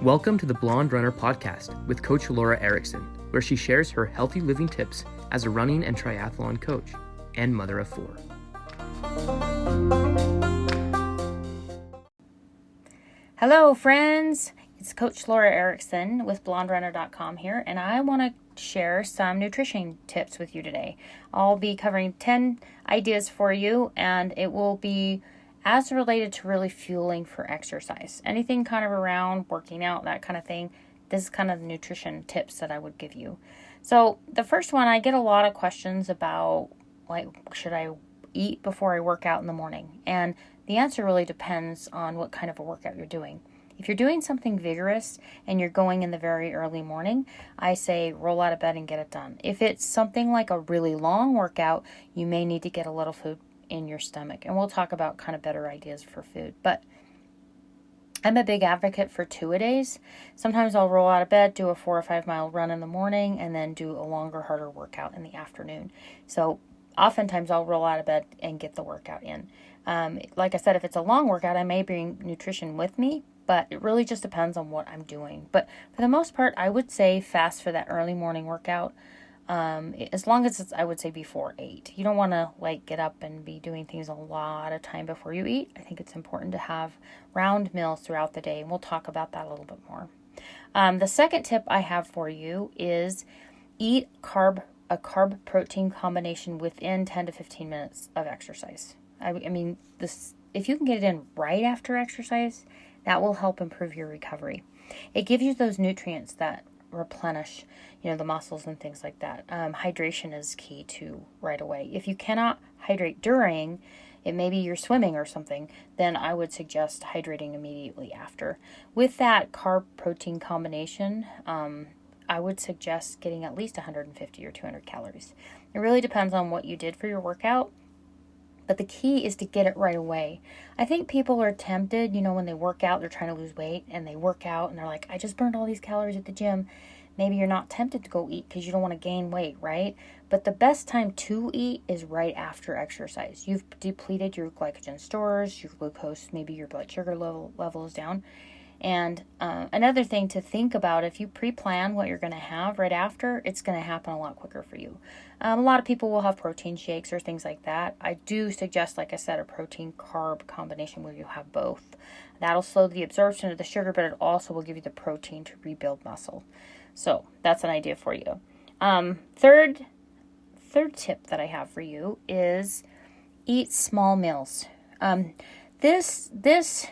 Welcome to the Blonde Runner podcast with Coach Laura Erickson, where she shares her healthy living tips as a running and triathlon coach and mother of 4. Hello, friends. It's Coach Laura Erickson with blonderunner.com here, and I want to share some nutrition tips with you today. I'll be covering 10 ideas for you, and it will be as related to really fueling for exercise. Anything kind of around working out, that kind of thing. This is kind of the nutrition tips that I would give you. So the first one, I get a lot of questions about, like, should I eat before I work out in the morning? And the answer really depends on what kind of a workout you're doing. If you're doing something vigorous and you're going in the very early morning, I say roll out of bed and get it done. If it's something like a really long workout, you may need to get a little food in your stomach. And we'll talk about kind of better ideas for food. But I'm a big advocate for 2-a-days. Sometimes I'll roll out of bed, do a 4 or 5 mile run in the morning, and then do a longer, harder workout in the afternoon. So oftentimes I'll roll out of bed and get the workout in. Like I said, if it's a long workout, I may bring nutrition with me, but it really just depends on what I'm doing. But for the most part, I would say fast for that early morning workout. As long as it's, I would say, before 8. You don't want to get up and be doing things a lot of time before you eat. I think it's important to have round meals throughout the day, and we'll talk about that a little bit more. The second tip I have for you is eat a carb-protein combination within 10 to 15 minutes of exercise. I mean, if you can get it in right after exercise, that will help improve your recovery. It gives you those nutrients that replenish, the muscles and things like that. Hydration is key to right away. If you cannot hydrate during, it maybe you're swimming or something, then I would suggest hydrating immediately after. With that carb-protein combination, I would suggest getting at least 150 or 200 calories. It really depends on what you did for your workout, but the key is to get it right away. I think people are tempted, when they work out, they're trying to lose weight, and they work out, and they're like, I just burned all these calories at the gym. Maybe you're not tempted to go eat because you don't want to gain weight, right? But the best time to eat is right after exercise. You've depleted your glycogen stores, your glucose, maybe your blood sugar level is down. And another thing to think about, if you pre-plan what you're going to have right after, it's going to happen a lot quicker for you. A lot of people will have protein shakes or things like that. I do suggest, like I said, a protein-carb combination where you have both. That'll slow the absorption of the sugar, but it also will give you the protein to rebuild muscle. So that's an idea for you. Third tip that I have for you is eat small meals. This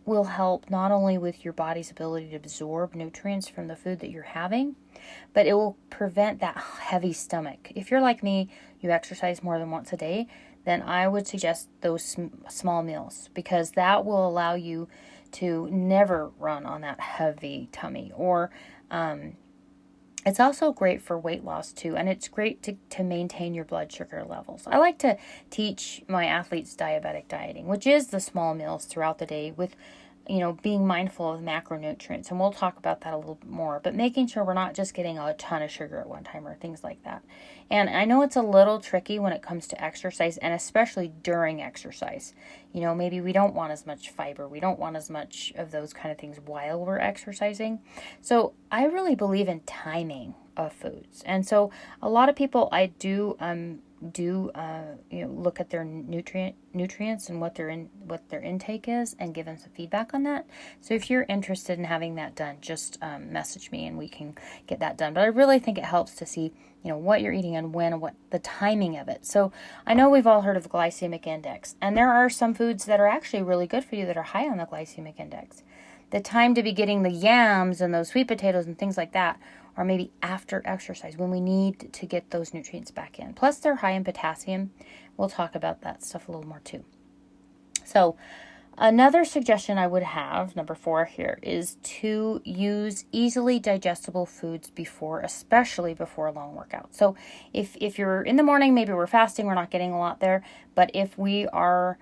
will help not only with your body's ability to absorb nutrients from the food that you're having, but it will prevent that heavy stomach. If you're like me, you exercise more than once a day, then I would suggest those small meals, because that will allow you to never run on that heavy tummy. Or it's also great for weight loss too, and it's great to maintain your blood sugar levels. I like to teach my athletes diabetic dieting, which is the small meals throughout the day with, being mindful of macronutrients, and we'll talk about that a little bit more, but making sure we're not just getting a ton of sugar at one time or things like that. And I know it's a little tricky when it comes to exercise, and especially during exercise. Maybe we don't want as much fiber. We don't want as much of those kind of things while we're exercising. So I really believe in timing of foods. And so a lot of people, I do look at their nutrients and what their intake is, and give them some feedback on that. So if you're interested in having that done, just message me and we can get that done. But I really think it helps to see what you're eating and when, and what the timing of it. So I know we've all heard of glycemic index, and there are some foods that are actually really good for you that are high on the glycemic index. The time to be getting the yams and those sweet potatoes and things like that are maybe after exercise, when we need to get those nutrients back in. Plus, they're high in potassium. We'll talk about that stuff a little more too. So another suggestion I would have, number 4 here, is to use easily digestible foods especially before a long workout. So if you're in the morning, maybe we're fasting, we're not getting a lot there. But if we are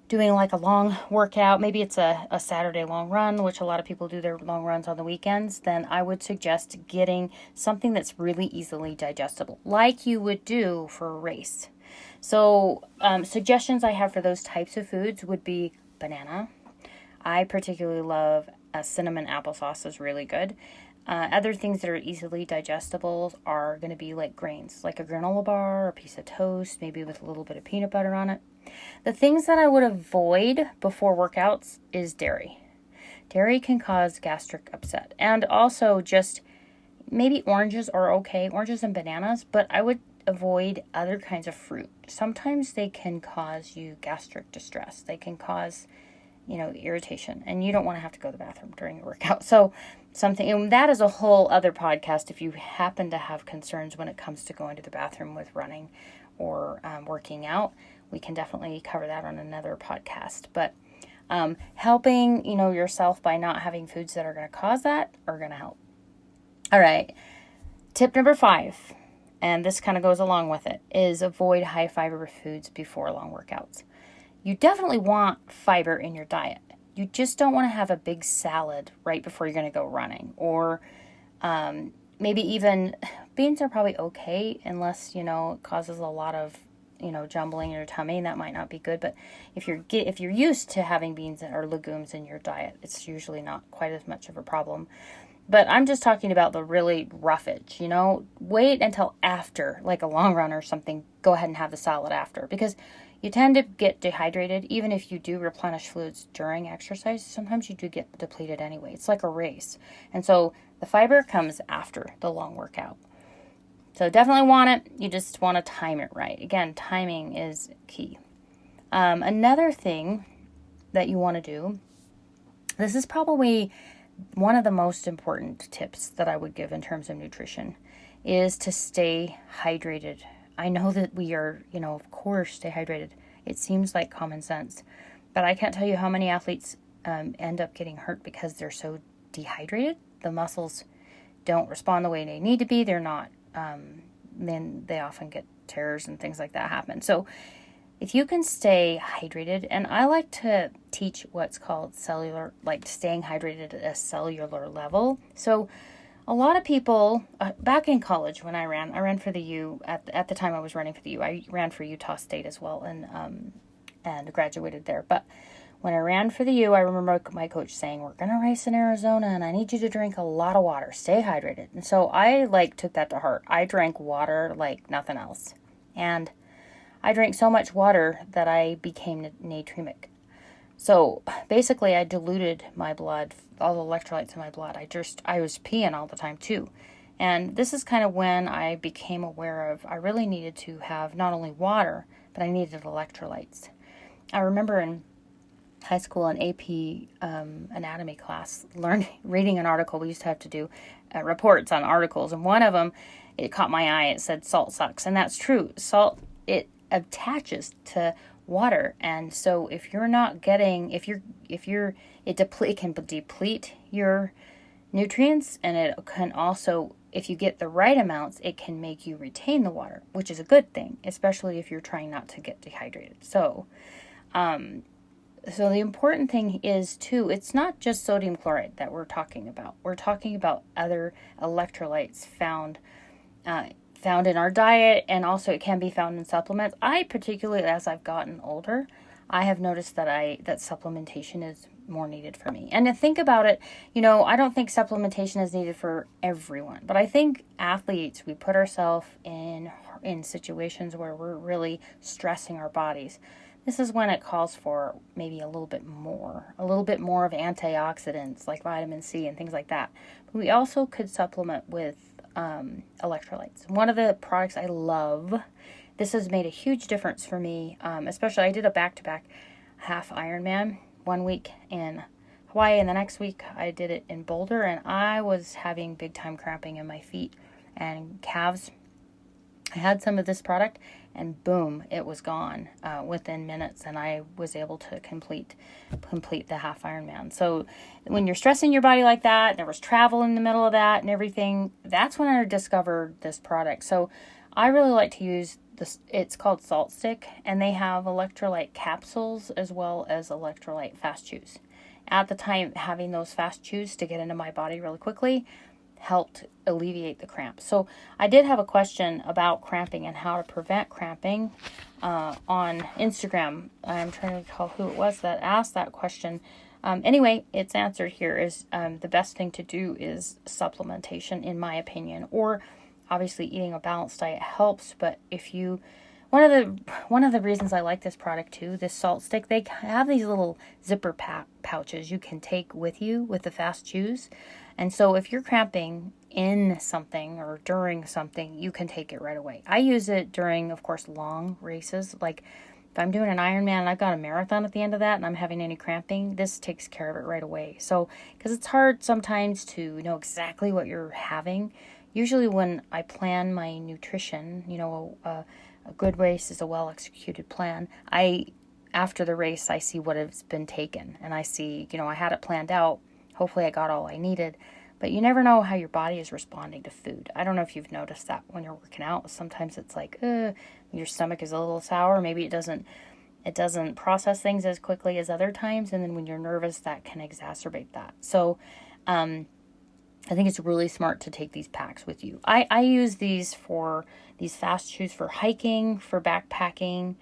doing a long workout, maybe it's a Saturday long run, which a lot of people do their long runs on the weekends, then I would suggest getting something that's really easily digestible, like you would do for a race. So suggestions I have for those types of foods would be banana. I particularly love cinnamon applesauce is really good. Other things that are easily digestible are going to be like grains, like a granola bar, a piece of toast, maybe with a little bit of peanut butter on it. The things that I would avoid before workouts is dairy. Dairy can cause gastric upset. And also just maybe oranges are okay, oranges and bananas, but I would avoid other kinds of fruit. Sometimes they can cause you gastric distress. They can cause, irritation, and you don't want to have to go to the bathroom during your workout. So and that is a whole other podcast if you happen to have concerns when it comes to going to the bathroom with running or working out. We can definitely cover that on another podcast. But helping, yourself by not having foods that are going to cause that are going to help. All right. Tip number 5, and this kind of goes along with it, is avoid high fiber foods before long workouts. You definitely want fiber in your diet. You just don't want to have a big salad right before you're going to go running. Or maybe even beans are probably okay unless, it causes a lot of, jumbling in your tummy, and that might not be good. But if you're used to having beans or legumes in your diet, it's usually not quite as much of a problem. But I'm just talking about the really roughage, wait until after, like a long run or something, go ahead and have the salad after, because you tend to get dehydrated. Even if you do replenish fluids during exercise, sometimes you do get depleted anyway. It's like a race. And so the fiber comes after the long workout. So definitely want it. You just want to time it right. Again, timing is key. Another thing that you want to do, this is probably one of the most important tips that I would give in terms of nutrition, is to stay hydrated. I know that we are, of course, stay hydrated. It seems like common sense, but I can't tell you how many athletes end up getting hurt because they're so dehydrated. The muscles don't respond the way they need to be. They're not, then they often get tears and things like that happen. So if you can stay hydrated, and I like to teach what's called cellular, like staying hydrated at a cellular level. So a lot of people, back in college when I ran for the U, at the time I was running for the U, I ran for Utah State as well, and graduated there. But when I ran for the U, I remember my coach saying, we're going to race in Arizona, and I need you to drink a lot of water, stay hydrated. And so I took that to heart. I drank water like nothing else. And I drank so much water that I became natremic. So basically I diluted my blood, all the electrolytes in my blood. I was peeing all the time too. And this is kind of when I became aware of I really needed to have not only water, but I needed electrolytes. I remember in high school in AP anatomy class, reading an article. We used to have to do reports on articles, and one of them, it caught my eye. It said salt sucks, and that's true. Salt, it attaches to water, and so if you're not getting, it can deplete your nutrients, and it can also, if you get the right amounts, it can make you retain the water, which is a good thing, especially if you're trying not to get dehydrated. So the important thing is too, it's not just sodium chloride that we're talking about. We're talking about other electrolytes found in our diet, and also it can be found in supplements. I particularly, as I've gotten older, I have noticed that supplementation is more needed for me. And to think about it, I don't think supplementation is needed for everyone, but I think athletes, we put ourselves in situations where we're really stressing our bodies. This is when it calls for maybe a little bit more of antioxidants like vitamin C and things like that. But we also could supplement with electrolytes. One of the products I love, this has made a huge difference for me, especially I did a back-to-back half Ironman, 1 week in Hawaii, and the next week I did it in Boulder, and I was having big time cramping in my feet and calves. I had some of this product, and boom, it was gone within minutes, and I was able to complete the half Ironman. So when you're stressing your body like that, there was travel in the middle of that and everything, that's when I discovered this product. So I really like to use this. It's called Salt Stick, and they have electrolyte capsules as well as electrolyte fast chews. At the time, having those fast chews to get into my body really quickly helped alleviate the cramps. So I did have a question about cramping and how to prevent cramping on Instagram. I'm trying to recall who it was that asked that question. Anyway, it's answered here is the best thing to do is supplementation, in my opinion, or obviously eating a balanced diet helps. But if you, one of the reasons I like this product too, this salt stick, they have these little zipper pouches you can take with you with the fast chews. And so if you're cramping in something or during something, you can take it right away. I use it during, of course, long races. Like if I'm doing an Ironman and I've got a marathon at the end of that and I'm having any cramping, this takes care of it right away. So, because it's hard sometimes to know exactly what you're having. Usually when I plan my nutrition, a good race is a well-executed plan. After the race, I see what has been taken. And I see, I had it planned out. Hopefully I got all I needed. But you never know how your body is responding to food. I don't know if you've noticed that when you're working out. Sometimes it's like, your stomach is a little sour. Maybe it doesn't process things as quickly as other times. And then when you're nervous, that can exacerbate that. So I think it's really smart to take these packs with you. I use these fast chews for hiking, for backpacking.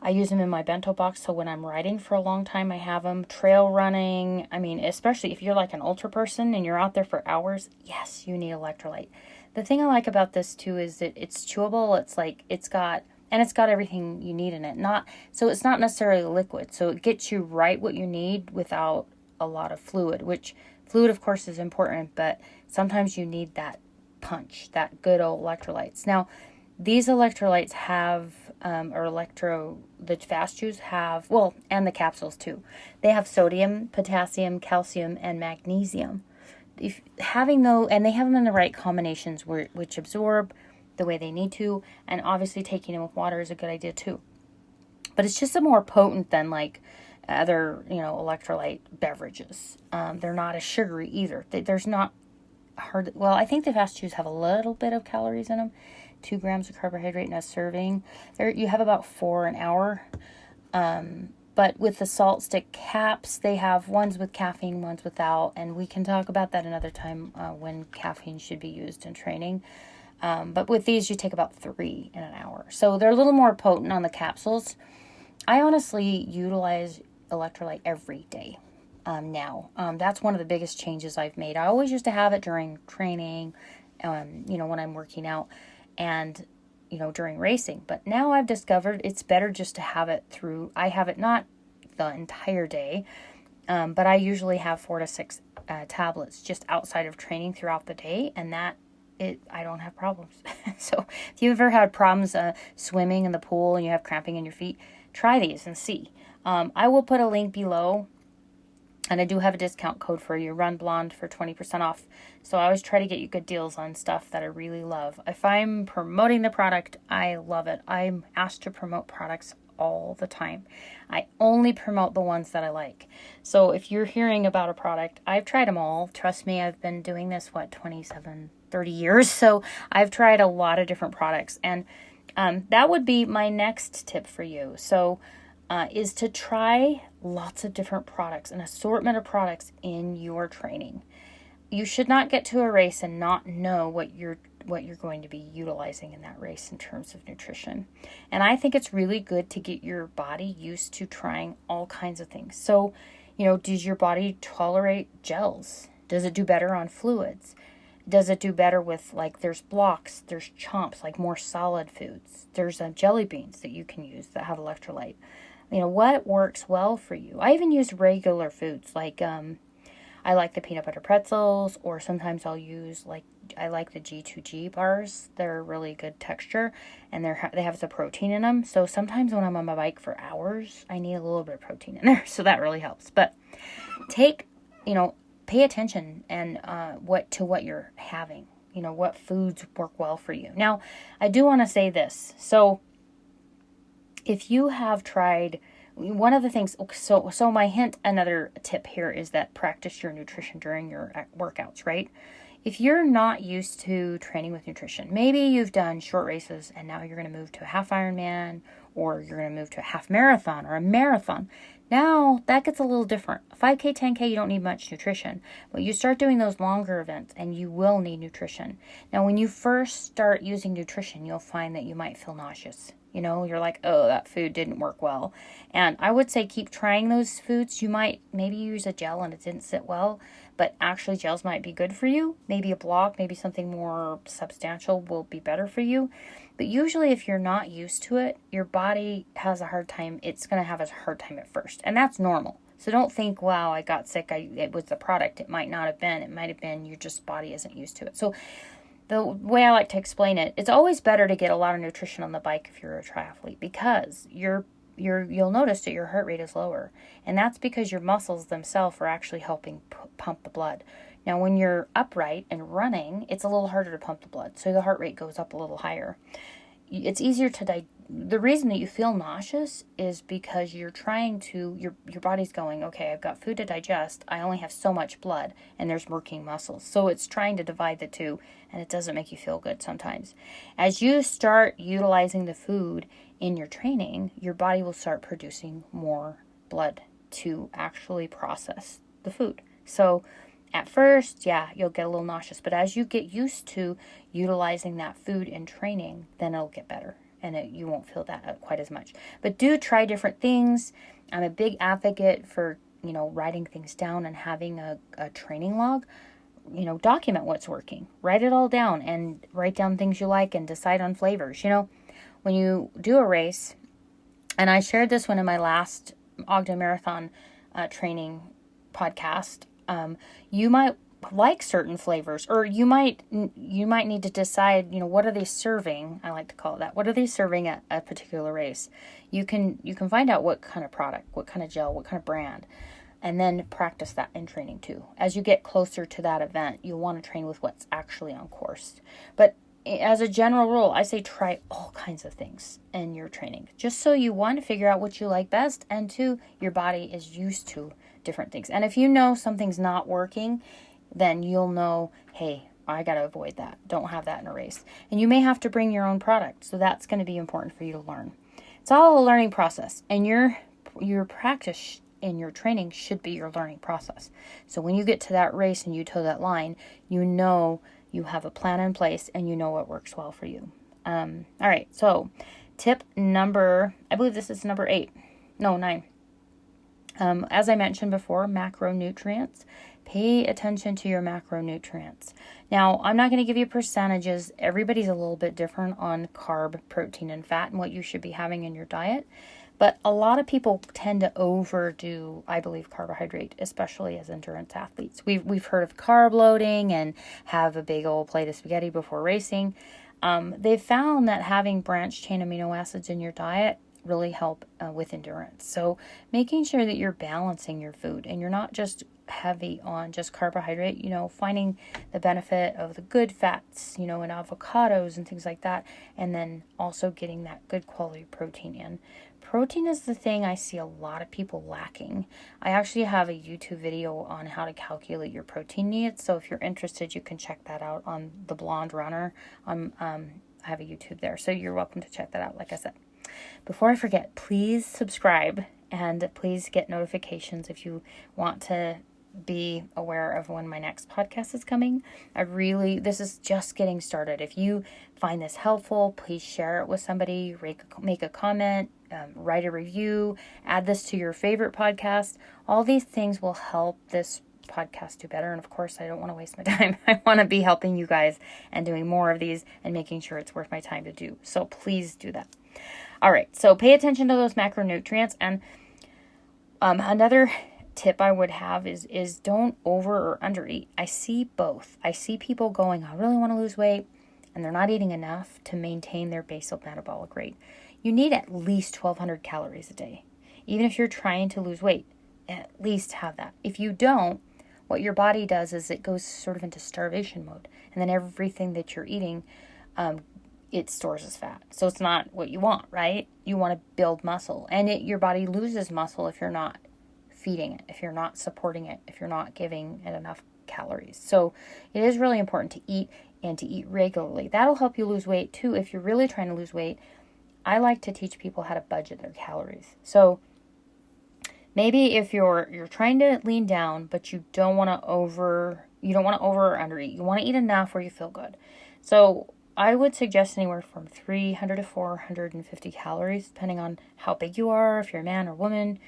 I use them in my bento box, so when I'm riding for a long time, I have them. Trail running, especially if you're like an ultra person and you're out there for hours, yes, you need electrolyte. The thing I like about this too is that it's chewable. It's got everything you need in it. So it's not necessarily liquid, so it gets you right what you need without a lot of fluid, which fluid, of course, is important, but sometimes you need that punch, that good old electrolytes. Now, these electrolytes have, the fast chews have, and the capsules too. They have sodium, potassium, calcium, and magnesium. And they have them in the right combinations which absorb the way they need to, and obviously taking them with water is a good idea too. But it's just more potent than like other, electrolyte beverages. They're not as sugary either. There's not hard. Well, I think the fast chews have a little bit of calories in them. 2 grams of carbohydrate in a serving. There you have about 4 an hour. But with the salt stick caps, they have ones with caffeine, ones without, and we can talk about that another time when caffeine should be used in training. But with these, you take about 3 in an hour. So they're a little more potent on the capsules. I honestly utilize electrolyte every day now. That's one of the biggest changes I've made. I always used to have it during training, when I'm working out, and during racing, but now I've discovered it's better just to have it I have it not the entire day, but I usually have 4 to 6 tablets just outside of training throughout the day, and I don't have problems. So if you've ever had problems swimming in the pool and you have cramping in your feet, try these and see. I will put a link below. And I do have a discount code for you, Run Blonde, for 20% off. So I always try to get you good deals on stuff that I really love. If I'm promoting the product, I love it. I'm asked to promote products all the time. I only promote the ones that I like. So if you're hearing about a product, I've tried them all. Trust me, I've been doing this, 30 years. So I've tried a lot of different products. And that would be my next tip for you. So is to try lots of different products, an assortment of products in your training. You should not get to a race and not know what you're going to be utilizing in that race in terms of nutrition. And I think it's really good to get your body used to trying all kinds of things. So, does your body tolerate gels? Does it do better on fluids? Does it do better with, there's blocks, there's chomps, more solid foods. There's jelly beans that you can use that have electrolyte. What works well for you? I even use regular foods, I like the peanut butter pretzels, or sometimes I'll use, I like the G2G bars. They're really good texture, and they have some protein in them. So sometimes when I'm on my bike for hours, I need a little bit of protein in there, so that really helps. But pay attention and what you're having. What foods work well for you. Now, I do want to say this. So if you have tried, one of the things, so my hint, another tip here is that practice your nutrition during your workouts, right? If you're not used to training with nutrition, maybe you've done short races and now you're going to move to a half Ironman, or you're going to move to a half marathon or a marathon. Now that gets a little different. 5K, 10K, you don't need much nutrition, but you start doing those longer events and you will need nutrition. Now, when you first start using nutrition, you'll find that you might feel nauseous. You're like, oh, that food didn't work well. And I would say keep trying those foods. You might maybe use a gel and it didn't sit well, but actually gels might be good for you. Maybe a block, maybe something more substantial will be better for you. But usually if you're not used to it, your body has a hard time. It's going to have a hard time at first. And that's normal. So don't think, wow, I got sick. It was the product. It might not have been. It might have been your just body isn't used to it. So the way I like to explain it, it's always better to get a lot of nutrition on the bike if you're a triathlete, because you'll notice that your heart rate is lower. And that's because your muscles themselves are actually helping pump the blood. Now, when you're upright and running, it's a little harder to pump the blood. So the heart rate goes up a little higher. It's easier to the reason that you feel nauseous is because you're trying to, your body's going, okay, I've got food to digest. I only have so much blood, and there's working muscles. So it's trying to divide the two, and it doesn't make you feel good sometimes. As you start utilizing the food in your training, your body will start producing more blood to actually process the food. So at first, yeah, you'll get a little nauseous, but as you get used to utilizing that food in training, then it'll get better, and you won't feel that quite as much. But do try different things. I'm a big advocate for, writing things down and having a training log. Document what's working. Write it all down and write down things you like and decide on flavors. When you do a race, and I shared this one in my last Ogden Marathon training podcast, you might like certain flavors, or you might need to decide, what are they serving? I like to call it that. What are they serving at a particular race? You can find out what kind of product, what kind of gel, what kind of brand, and then practice that in training too. As you get closer to that event, you'll want to train with what's actually on course. But as a general rule, I say try all kinds of things in your training, just so you, one, figure out what you like best, and two, your body is used to different things. And if you know something's not working, then you'll know, hey, I got to avoid that. Don't have that in a race. And you may have to bring your own product. So that's going to be important for you to learn. It's all a learning process, and your practice in your training should be your learning process. So when you get to that race and you toe that line, you know you have a plan in place and you know what works well for you. All right. So tip I believe this is number 9. As I mentioned before, macronutrients. Pay attention to your macronutrients. Now, I'm not going to give you percentages. Everybody's a little bit different on carb, protein, and fat and what you should be having in your diet. But a lot of people tend to overdo, I believe, carbohydrate, especially as endurance athletes. We've heard of carb loading and have a big old plate of spaghetti before racing. They've found that having branched chain amino acids in your diet really help with endurance. So making sure that you're balancing your food and you're not just heavy on just carbohydrate, finding the benefit of the good fats, in avocados and things like that, and then also getting that good quality protein in. Protein is the thing I see a lot of people lacking. I actually have a YouTube video on how to calculate your protein needs, so if you're interested, you can check that out on The Blonde Runner. I have a YouTube there, so you're welcome to check that out, like I said. Before I forget, please subscribe and please get notifications if you want to be aware of when my next podcast is coming. This is just getting started. If you find this helpful, please share it with somebody, make a comment, write a review, add this to your favorite podcast. All these things will help this podcast do better. And of course, I don't want to waste my time. I want to be helping you guys and doing more of these and making sure it's worth my time to do. So please do that. All right. So pay attention to those macronutrients. And another tip I would have is don't over or under eat. I see both. I see people going, I really want to lose weight, and they're not eating enough to maintain their basal metabolic rate. You need at least 1,200 calories a day. Even if you're trying to lose weight, at least have that. If you don't, what your body does is it goes sort of into starvation mode. And then everything that you're eating, it stores as fat. So it's not what you want, right? You want to build muscle. And your body loses muscle if you're not feeding it, if you're not supporting it, if you're not giving it enough calories. So it is really important to eat and to eat regularly. That'll help you lose weight too. If you're really trying to lose weight, I like to teach people how to budget their calories. So maybe if you're trying to lean down, but you don't want to over or under eat. You want to eat enough where you feel good. So I would suggest anywhere from 300 to 450 calories, depending on how big you are, if you're a man or woman,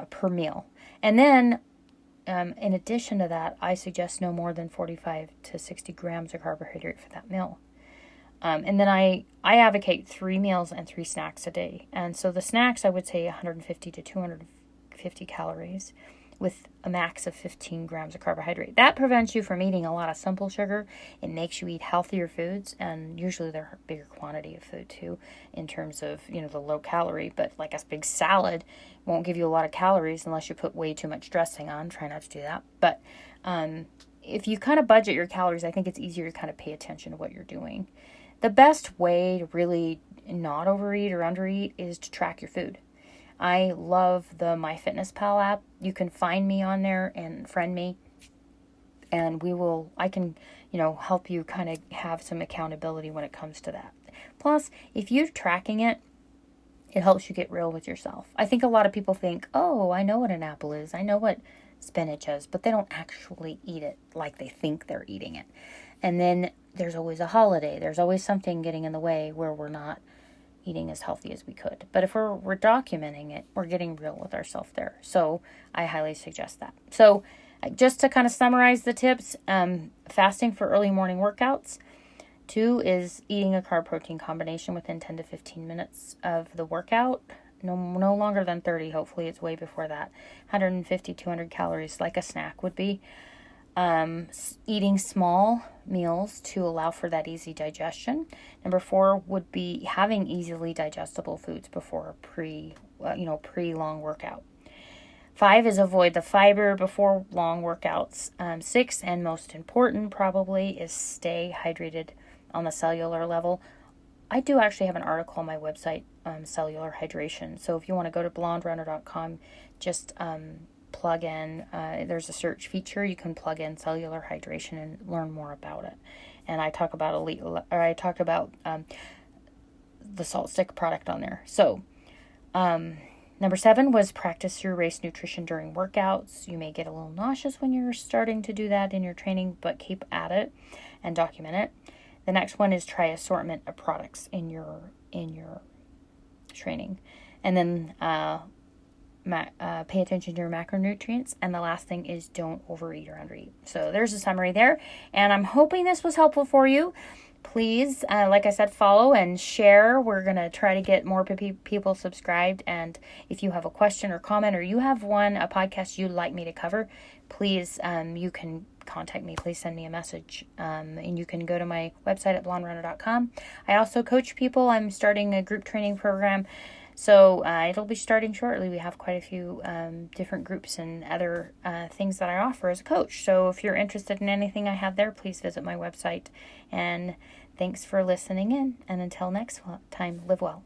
per meal. And then, in addition to that, I suggest no more than 45 to 60 grams of carbohydrate for that meal. And then I advocate 3 meals and 3 snacks a day. And so the snacks, I would say 150 to 250 calories with a max of 15 grams of carbohydrate. That prevents you from eating a lot of simple sugar. It makes you eat healthier foods, and usually they're a bigger quantity of food too, in terms of, the low calorie. But like a big salad won't give you a lot of calories unless you put way too much dressing on. Try not to do that. But if you kind of budget your calories, I think it's easier to kind of pay attention to what you're doing. The best way to really not overeat or undereat is to track your food. I love the MyFitnessPal app. You can find me on there and friend me, and I can, help you kind of have some accountability when it comes to that. Plus, if you're tracking it, it helps you get real with yourself. I think a lot of people think, oh, I know what an apple is. I know what spinach is, but they don't actually eat it like they think they're eating it. And then there's always a holiday. There's always something getting in the way where we're not eating as healthy as we could. But if we're documenting it, we're getting real with ourselves there. So I highly suggest that. So just to kind of summarize the tips, fasting for early morning workouts. 2 is eating a carb-protein combination within 10 to 15 minutes of the workout. No longer than 30. Hopefully it's way before that. 150, 200 calories like a snack would be. Eating small meals to allow for that easy digestion. Number 4 would be having easily digestible foods before pre-long workout. 5 is avoid the fiber before long workouts. 6, and most important probably, is stay hydrated on the cellular level. I do actually have an article on my website, cellular hydration. So if you want to go to blonderunner.com, just plug in, there's a search feature. You can plug in cellular hydration and learn more about it. And I talk about the Salt Stick product on there. So number 7 was practice your race nutrition during workouts. You may get a little nauseous when you're starting to do that in your training, but keep at it and document it. The next one is try assortment of products in your training. And then pay attention to your macronutrients. And the last thing is don't overeat or undereat. So there's a summary there. And I'm hoping this was helpful for you. Please, like I said, follow and share. We're going to try to get more people subscribed. And if you have a question or comment, or you have a podcast you'd like me to cover, please, you can contact me. Please send me a message. And you can go to my website at blonderunner.com. I also coach people. I'm starting a group training program. So it'll be starting shortly. We have quite a few different groups and other things that I offer as a coach. So if you're interested in anything I have there, please visit my website. And thanks for listening in. And until next time, live well.